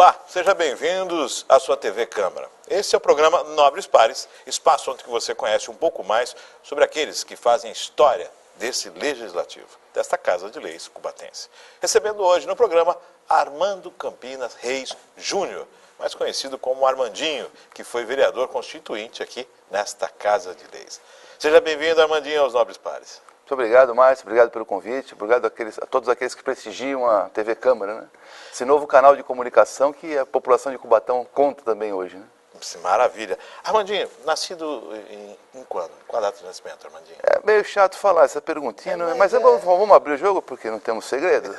Olá, sejam bem-vindos à sua TV Câmara. Esse é o programa Nobres Pares, espaço onde você conhece um pouco mais sobre aqueles que fazem história desse legislativo, desta Casa de Leis cubatense. Recebendo hoje no programa Armando Campinas Reis Júnior, mais conhecido como Armandinho, que foi vereador constituinte aqui nesta Casa de Leis. Seja bem-vindo, Armandinho, aos Nobres Pares. Muito obrigado, Márcio. Obrigado pelo convite. Obrigado a todos aqueles que prestigiam a TV Câmara, né? Esse novo canal de comunicação que a população de Cubatão conta também hoje, né? Maravilha. Armandinho, nascido em quando? Qual a data de nascimento, Armandinho? É meio chato falar essa perguntinha, mas vamos abrir o jogo porque não temos segredo.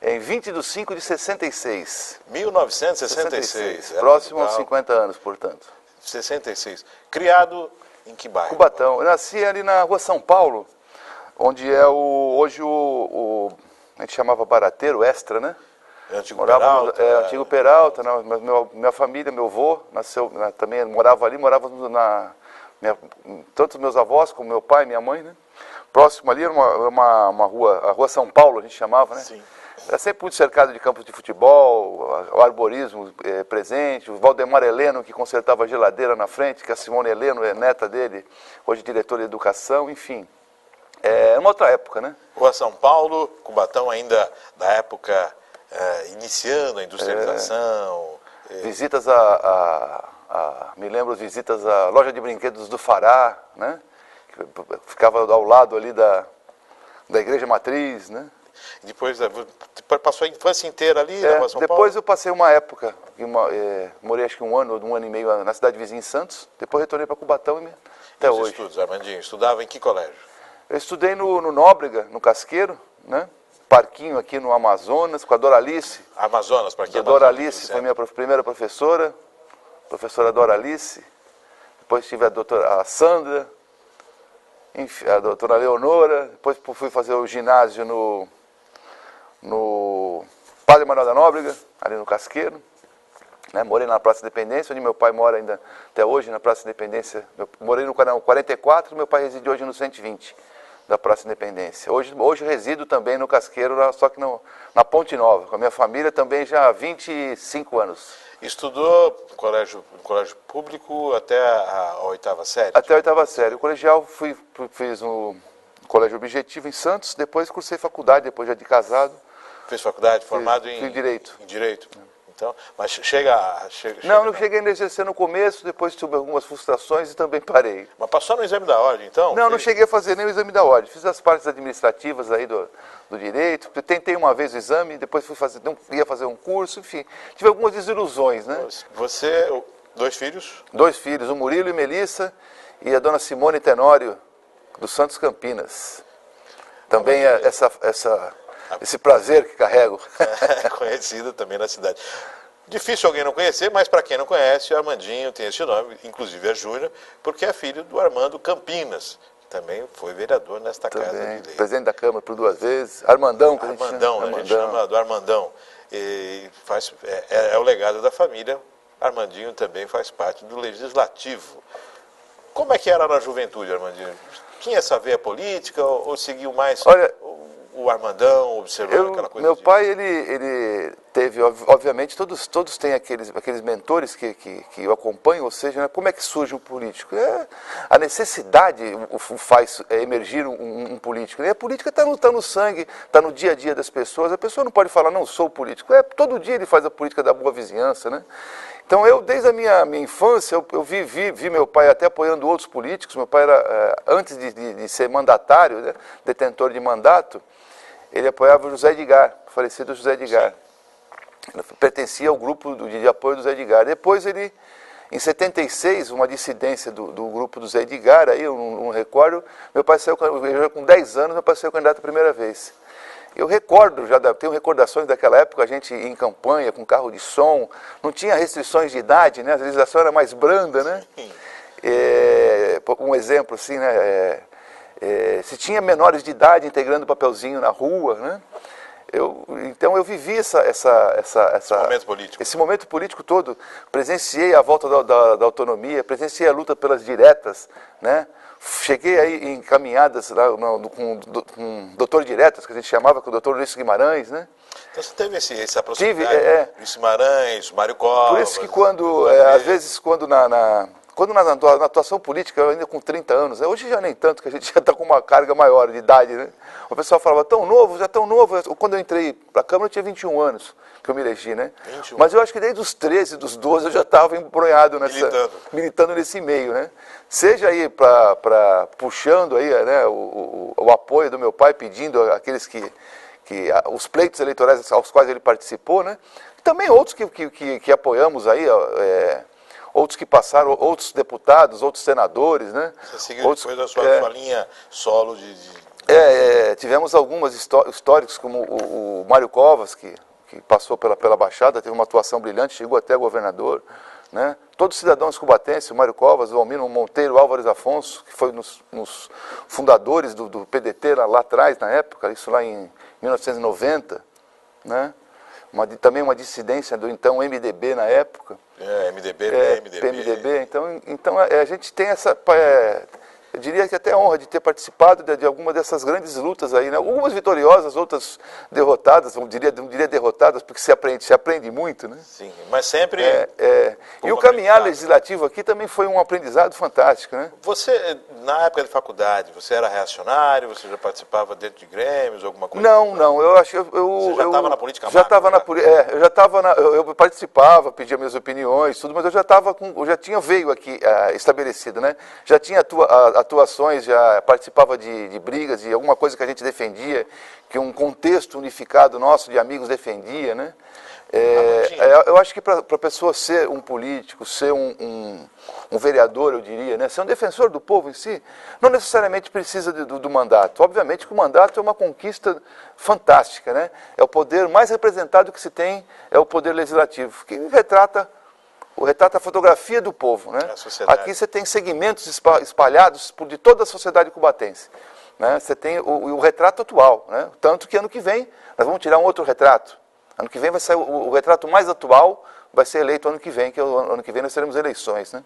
Em 20 de 5 de 66. 1966. Próximo aos 50 anos, portanto. 66. Criado em que bairro? Cubatão. Eu nasci ali na Rua São Paulo, onde é hoje a gente chamava Barateiro, Extra, né? Antigo Peralta. Antigo Peralta. Minha família, meu avô, nasceu, também morava ali, tanto meus avós como meu pai e minha mãe, né? Próximo ali era uma rua, a Rua São Paulo, a gente chamava, né? Sim. Era sempre muito cercado de campos de futebol, o arborismo presente, o Valdemar Heleno, que consertava a geladeira na frente, que a Simone Heleno é neta dele, hoje diretora de educação, enfim. É uma outra época, né? Rua São Paulo, Cubatão ainda da época iniciando a industrialização. Visitas me lembro, visitas à loja de brinquedos do Fará, né? Que ficava ao lado ali da Igreja Matriz, né? Depois passou a infância inteira ali na Rua São Paulo? Depois eu passei uma época, morei acho que um ano e meio na cidade vizinha em Santos, depois retornei para Cubatão até os hoje. Estudos, Armandinho, estudava em que colégio? Eu estudei no Nóbrega, no Casqueiro, né? Parquinho aqui no Amazonas, com a Doralice. Amazonas, para quem? A Doralice foi minha primeira professora, professora Doralice. Depois tive a Sandra, enfim, a doutora Leonora. Depois fui fazer o ginásio no Padre Manuel da Nóbrega, ali no Casqueiro. Né? Morei na Praça Independência, onde meu pai mora ainda até hoje, na Praça Independência. Morei no canal 44, meu pai reside hoje no 120 da Praça Independência. Hoje resido também no Casqueiro, só que na Ponte Nova, com a minha família também já há 25 anos. Estudou no colégio público até a 8ª série? Até a 8ª série. O colegial fiz um colégio objetivo em Santos, depois cursei faculdade, depois já de casado. Fez faculdade, formado em Direito. Em Direito. Então, mas não cheguei a exercer no começo, depois tive algumas frustrações e também parei. Mas passou no exame da ordem, então? Não cheguei a fazer nem o exame da ordem. Fiz as partes administrativas aí do direito, tentei uma vez o exame, depois ia fazer um curso, enfim. Tive algumas desilusões, né? Você, 2 filhos? 2 filhos, o Murilo e Melissa, e a dona Simone Tenório, do Santos Campinas. Também esse prazer que carrego. É conhecido também na cidade. Difícil alguém não conhecer, mas para quem não conhece, o Armandinho tem esse nome, inclusive é Júnior, porque é filho do Armando Campinas, que também foi vereador nesta Casa de Leis. Presidente da Câmara por 2 vezes, Armandão, que a gente chama do Armandão. E é o legado da família. Armandinho também faz parte do Legislativo. Como é que era na juventude, Armandinho? Tinha essa veia política ou seguiu mais o Armandão, observando aquela coisa? Meu pai, ele teve, obviamente, todos têm aqueles mentores que o acompanham, ou seja, né, como é que surge um político? A necessidade faz emergir um político. E a política está no sangue, está no dia a dia das pessoas. A pessoa não pode falar, não sou político. Todo dia ele faz a política da boa vizinhança, né? Então, desde a minha infância, eu vi meu pai até apoiando outros políticos. Meu pai era, antes de ser mandatário, né, detentor de mandato, ele apoiava o José Edgar, o falecido José Edgar. Ele pertencia ao grupo de apoio do José Edgar. Depois em 76, uma dissidência do grupo do José Edgar, aí eu não recordo, meu pai saiu, com 10 anos, meu pai saiu candidato a primeira vez. Eu recordo, tenho recordações daquela época, a gente em campanha, com carro de som, não tinha restrições de idade, né? A legislação era mais branda, né? Um exemplo assim, né? Se tinha menores de idade integrando papelzinho na rua, né? Então eu vivi esse momento político todo, presenciei a volta da autonomia, presenciei a luta pelas diretas, né? Cheguei aí em caminhadas lá, com doutor diretas, que a gente chamava, com o doutor Luiz Guimarães, né? Então você teve essa proximidade, Luiz Guimarães, Mário Covas... Por isso que às vezes, quando na atuação política, eu ainda com 30 anos, né? Hoje já nem tanto, que a gente já está com uma carga maior de idade, né? O pessoal falava, tão novo, já tão novo. Quando eu entrei para a Câmara, eu tinha 21 anos que eu me elegi, né? 21. Mas eu acho que desde os 13, dos 12, eu já estava embronhado militando nesse meio, né? Seja aí puxando aí, né, o apoio do meu pai, pedindo aqueles os pleitos eleitorais aos quais ele participou, né? E também outros que apoiamos aí, outros que passaram, outros deputados, outros senadores, né? Você seguiu depois da sua linha solo tivemos algumas históricos, como o Mário Covas, que passou pela Baixada, teve uma atuação brilhante, chegou até governador, né? Todos os cidadãos cubatenses, o Mário Covas, o Almino Monteiro, o Álvares Afonso, que foi nos fundadores do PDT lá atrás, na época, isso lá em 1990, né? Também uma dissidência do então MDB na época. PMDB. Então a gente tem essa... eu diria que até a honra de ter participado de alguma dessas grandes lutas aí, né? Algumas vitoriosas, outras derrotadas, não diria derrotadas, porque se aprende muito, né? Sim, mas sempre... E o caminhar legislativo aqui também foi um aprendizado fantástico, né? Você, na época de faculdade, você era reacionário, você já participava dentro de grêmios, alguma coisa? Não, eu acho... Você já estava na política? Eu participava, pedia minhas opiniões, tudo, mas eu já tinha veio aqui estabelecido, né? Já tinha atuações, já participava de brigas, de alguma coisa que a gente defendia, que um contexto unificado nosso de amigos defendia, né? Eu acho que para a pessoa ser um político, ser um vereador, eu diria, né? Ser um defensor do povo em si, não necessariamente precisa do mandato. Obviamente que o mandato é uma conquista fantástica, né? É o poder mais representado que se tem, é o poder legislativo, que retrata a fotografia do povo, né? Aqui você tem segmentos espalhados de toda a sociedade cubatense, né? Você tem o retrato atual, né? Tanto que ano que vem nós vamos tirar um outro retrato. Ano que vem vai sair o retrato mais atual, vai ser eleito ano que vem, ano que vem nós teremos eleições, né?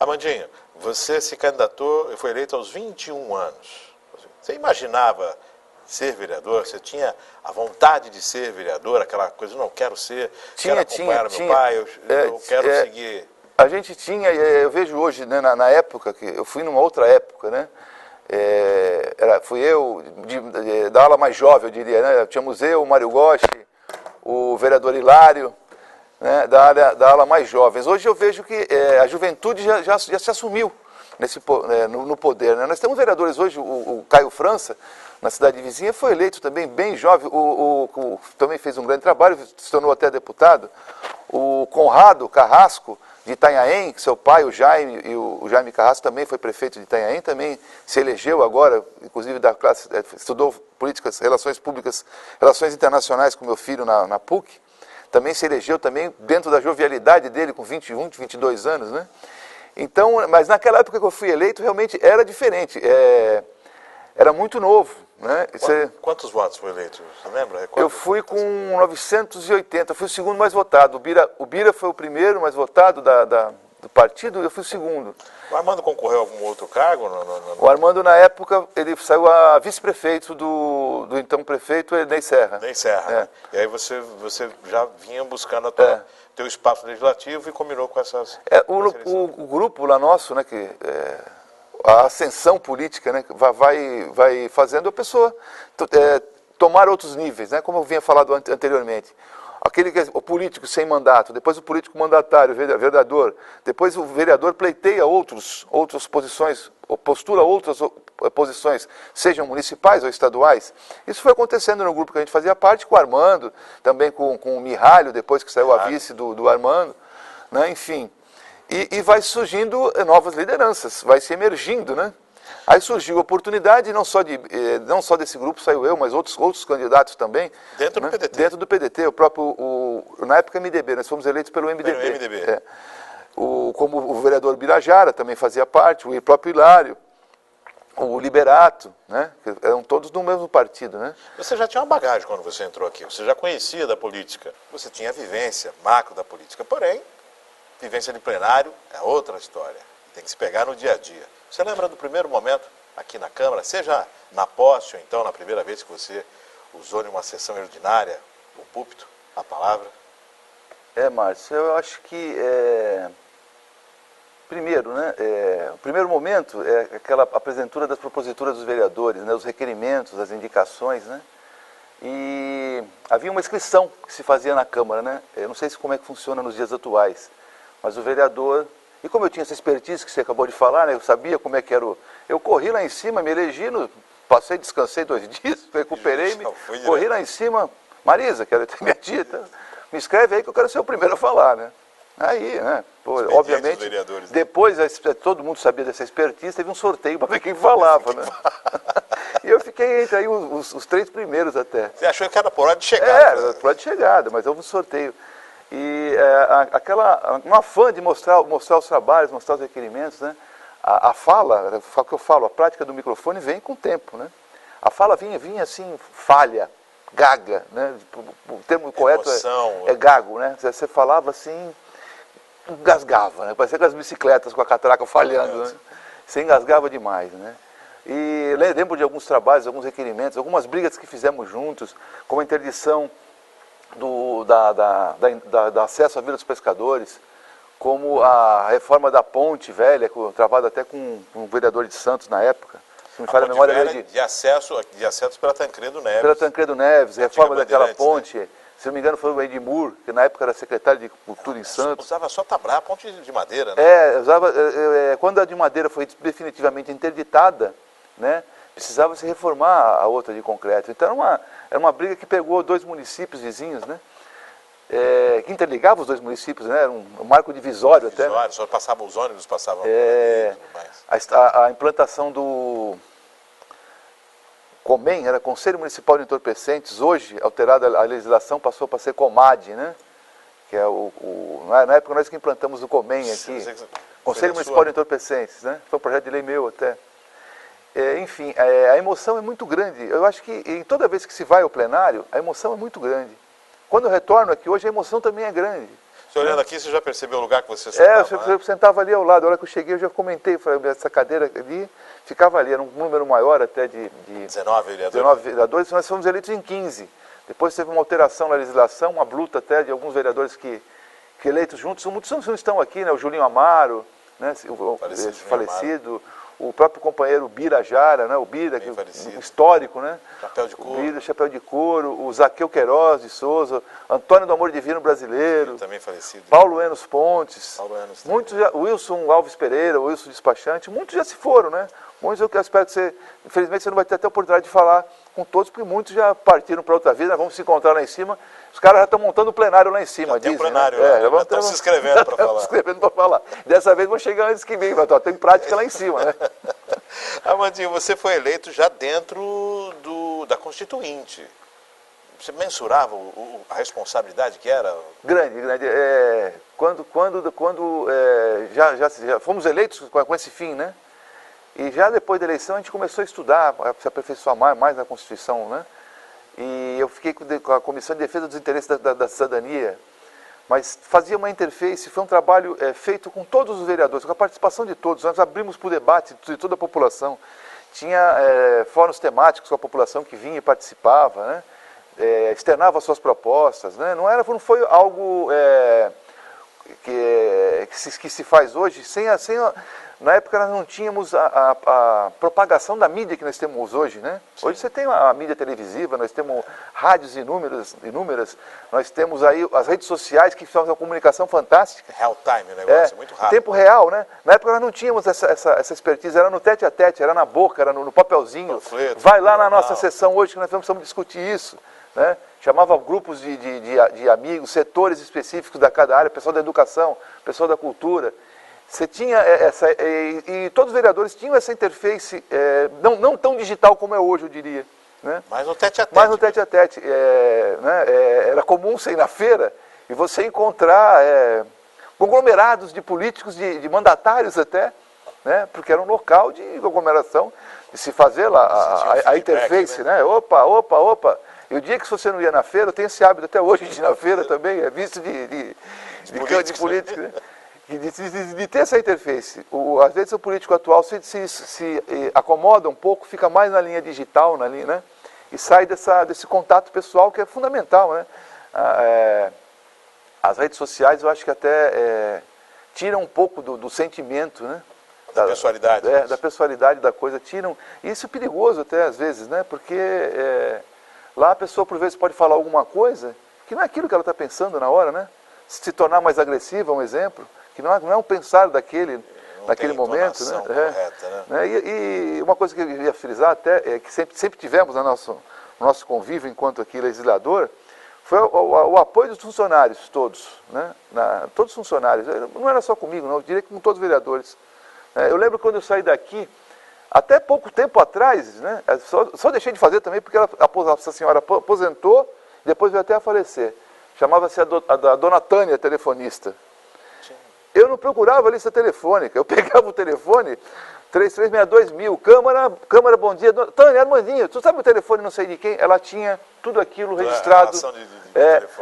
Amandinho, você se candidatou e foi eleito aos 21 anos. Você imaginava ser vereador? Você tinha a vontade de ser vereador, aquela coisa, não, quero quero acompanhar meu pai, eu quero seguir... A gente tinha, eu vejo hoje, né, na época, que eu fui numa outra época, né? Fui eu, da ala mais jovem, eu diria, né? Tínhamos o Mário Gotti, o vereador Hilário, né, da ala mais jovens. Hoje eu vejo que a juventude já se assumiu no poder, né? Nós temos vereadores hoje, o Caio França, na cidade vizinha, foi eleito também bem jovem, também fez um grande trabalho, se tornou até deputado. O Conrado Carrasco, de Itanhaém, que seu pai, o Jaime, e o Jaime Carrasco também foi prefeito de Itanhaém, também se elegeu agora, inclusive estudou políticas, relações públicas, relações internacionais com meu filho na PUC, também se elegeu também dentro da jovialidade dele, com 21, 22 anos, né? Então, mas naquela época que eu fui eleito, realmente era diferente, era muito novo, né? Quantos votos foi eleito? Você lembra? Eu fui com 980, fui o segundo mais votado. O Bira foi o primeiro mais votado do partido, eu fui o segundo. O Armando concorreu a algum outro cargo? O Armando, na época, ele saiu a vice-prefeito do então prefeito Ney Serra. Ney Serra, né? E aí você já vinha buscando teu espaço legislativo e combinou com essas... O grupo lá nosso, né, a ascensão política, né, vai fazendo a pessoa tomar outros níveis, né, como eu vinha falado anteriormente. O político sem mandato, depois o político mandatário, vereador, depois o vereador pleiteia outras posições, postula outras posições, sejam municipais ou estaduais. Isso foi acontecendo no grupo que a gente fazia parte, com o Armando, também com o Mihalho, depois que saiu a vice do Armando, né, enfim. E vai surgindo novas lideranças, vai se emergindo, né? Aí surgiu a oportunidade, não só desse grupo saiu eu, mas outros candidatos também. Dentro do PDT? Dentro do PDT, na época MDB, nós fomos eleitos pelo MDB. Pelo MDB. Como o vereador Birajara também fazia parte, o próprio Hilário, o Liberato, né? Que eram todos do mesmo partido, né? Você já tinha uma bagagem quando você entrou aqui, você já conhecia da política, você tinha vivência macro da política, porém, vivência de plenário é outra história, tem que se pegar no dia a dia. Você lembra do primeiro momento aqui na Câmara, seja na posse ou então na primeira vez que você usou em uma sessão ordinária o púlpito, a palavra? Márcio, eu acho que, primeiro, né, o primeiro momento é aquela apresentação das proposituras dos vereadores, né, os requerimentos, as indicações, né, e havia uma inscrição que se fazia na Câmara, né, eu não sei como é que funciona nos dias atuais, mas o vereador, e como eu tinha essa expertise que você acabou de falar, né, eu sabia como é que era eu corri lá em cima, me elegi, passei, descansei 2 dias, recuperei-me, corri lá em cima, Marisa, que era minha tia, tá? Me escreve aí que eu quero ser o primeiro a falar, né? Aí, né? Pô, obviamente, depois todo mundo sabia dessa expertise, teve um sorteio para ver quem falava, né? E eu fiquei entre aí os 3 primeiros até. Você achou que era por hora de chegada? Era por hora de chegada, mas houve um sorteio. E um afã de mostrar os trabalhos, mostrar os requerimentos, né? A fala, o que eu falo, a prática do microfone vem com o tempo, né? A fala vinha assim, falha, gaga, né? O termo correto é gago, né? Você falava assim, engasgava, né? Parecia aquelas bicicletas com a catraca falhando, né? Você engasgava demais, né? E lembro de alguns trabalhos, alguns requerimentos, algumas brigas que fizemos juntos, como a interdição do acesso à Vila dos Pescadores, como a reforma da ponte velha, travada até com um vereador de Santos na época. Se me falha a memória de acesso pela Tancredo Neves. Pela Tancredo Neves, reforma daquela ponte, né? Se não me engano foi o Edmur, que na época era secretário de Cultura em Santos. Usava só a ponte de madeira, né? Quando a de madeira foi definitivamente interditada, né, precisava se reformar a outra de concreto. Então era uma briga que pegou 2 municípios vizinhos, né? Que interligava os 2 municípios, né? Era um marco divisório até. Né? Só passavam os ônibus, passavam a implantação do COMEN, era Conselho Municipal de Entorpecentes, hoje, alterada a legislação, passou para ser COMAD, né? Que é na época nós que implantamos o COMEN aqui, Conselho Municipal de Entorpecentes, né? Foi um projeto de lei meu até. Enfim, a emoção é muito grande. Eu acho que toda vez que se vai ao plenário, a emoção é muito grande. Quando eu retorno aqui hoje, a emoção também é grande. Você olhando aqui, você já percebeu o lugar que você sentava? Eu sentava ali ao lado. A hora que eu cheguei, eu já comentei. Falei, essa cadeira ali ficava ali. Era um número maior até de 19 vereadores. 19 vereadores. Nós fomos eleitos em 15. Depois teve uma alteração na legislação, uma luta até de alguns vereadores que eleitos juntos. Muitos não estão aqui, né? O Julinho Amaro, né? O falecido. O próprio companheiro Bira Jara, né? O Bira, histórico, né? Chapéu de couro. O Bira, chapéu de couro, o Zaqueu Queiroz de Souza, Antônio do Amor Divino Brasileiro, também falecido. Paulo Enos Pontes, muitos Wilson Alves Pereira, Wilson Despachante, muitos já se foram, né? Muitos eu espero que você, infelizmente você não vai ter até a oportunidade de falar com todos, porque muitos já partiram para outra vida, nós vamos se encontrar lá em cima. Os caras já estão montando o plenário lá em cima, tem dizem, plenário, né? Já estão se inscrevendo para falar. Se inscrevendo para falar. Dessa vez vão chegar antes que vem, tem prática lá em cima, né? Amandinho, você foi eleito já dentro da Constituinte. Você mensurava a responsabilidade que era? Grande. Quando já fomos eleitos com esse fim, né? E já depois da eleição a gente começou a estudar, a se aperfeiçoar mais na Constituição, né? E eu fiquei com a Comissão de Defesa dos Interesses da Cidadania, mas fazia uma interface, foi um trabalho feito com todos os vereadores, com a participação de todos. Nós abrimos para o debate de toda a população. Tinha fóruns temáticos com a população que vinha e participava, né? Externava suas propostas, né? Não foi algo que se faz hoje na época nós não tínhamos a propagação da mídia que nós temos hoje, né? Sim. Hoje você tem a mídia televisiva, nós temos rádios inúmeras, nós temos aí as redes sociais que fazem uma comunicação fantástica. Real time, o negócio, muito rápido. Tempo real, né? Na época nós não tínhamos essa expertise, era no tete a tete, era na boca, era no papelzinho. Panfleto, vai lá na nossa sessão hoje que nós vamos discutir isso, né? Chamava grupos de amigos, setores específicos da cada área, pessoal da educação, pessoal da cultura. Você tinha e todos os vereadores tinham essa interface, não tão digital como é hoje, eu diria. Né? Mas no tete a tete. Mas no tete a tete. Né? Era comum você ir na feira e você encontrar conglomerados de políticos, de mandatários até, né? Porque era um local de aglomeração, de se fazer lá a interface, né? Opa. E o dia que você não ia na feira, eu tenho esse hábito até hoje de ir na feira também, é visto de política, né? De ter essa interface. Às vezes o político atual se acomoda um pouco, fica mais na linha digital, né? E sai desse contato pessoal que é fundamental, né? As redes sociais eu acho que até tiram um pouco do sentimento, né? Da pessoalidade. Da pessoalidade da coisa, tiram. E isso é perigoso até às vezes, né? Porque lá a pessoa por vezes pode falar alguma coisa que não é aquilo que ela está pensando na hora, né? Se tornar mais agressiva, um exemplo, que não é um pensar naquele momento, né? Correta, né? E uma coisa que eu queria frisar até, que sempre tivemos no nosso convívio enquanto aqui legislador, foi o apoio dos funcionários todos, né? Todos os funcionários, não era só comigo, não, eu diria que com todos os vereadores. Eu lembro quando eu saí daqui, até pouco tempo atrás, né? Só deixei de fazer também porque essa senhora aposentou, depois veio até a falecer. Chamava-se a dona Tânia, telefonista. Eu não procurava a lista telefônica, eu pegava o telefone, 3362.000, Câmara, bom dia. Tânia, Armandinho, tu sabe o telefone não sei de quem? Ela tinha tudo aquilo registrado.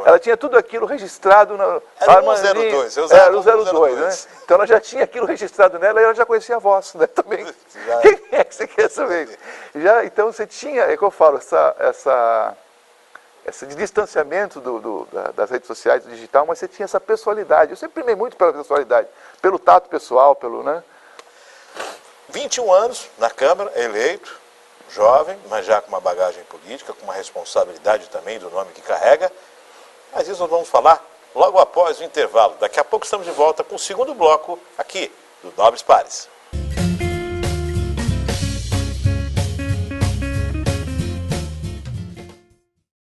Ela tinha tudo aquilo registrado. Era o 02, eu usava o 02, né? Então ela já tinha aquilo registrado nela e ela já conhecia a voz, né? Também. Quem é que você quer saber? Então você tinha, é que eu falo, esse distanciamento das redes sociais, do digital, mas você tinha essa pessoalidade. Eu sempre primei muito pela pessoalidade, pelo tato pessoal, né? 21 anos na Câmara, eleito, jovem, mas já com uma bagagem política, com uma responsabilidade também do nome que carrega. Mas isso nós vamos falar logo após o intervalo. Daqui a pouco estamos de volta com o segundo bloco aqui do Nobres Pares.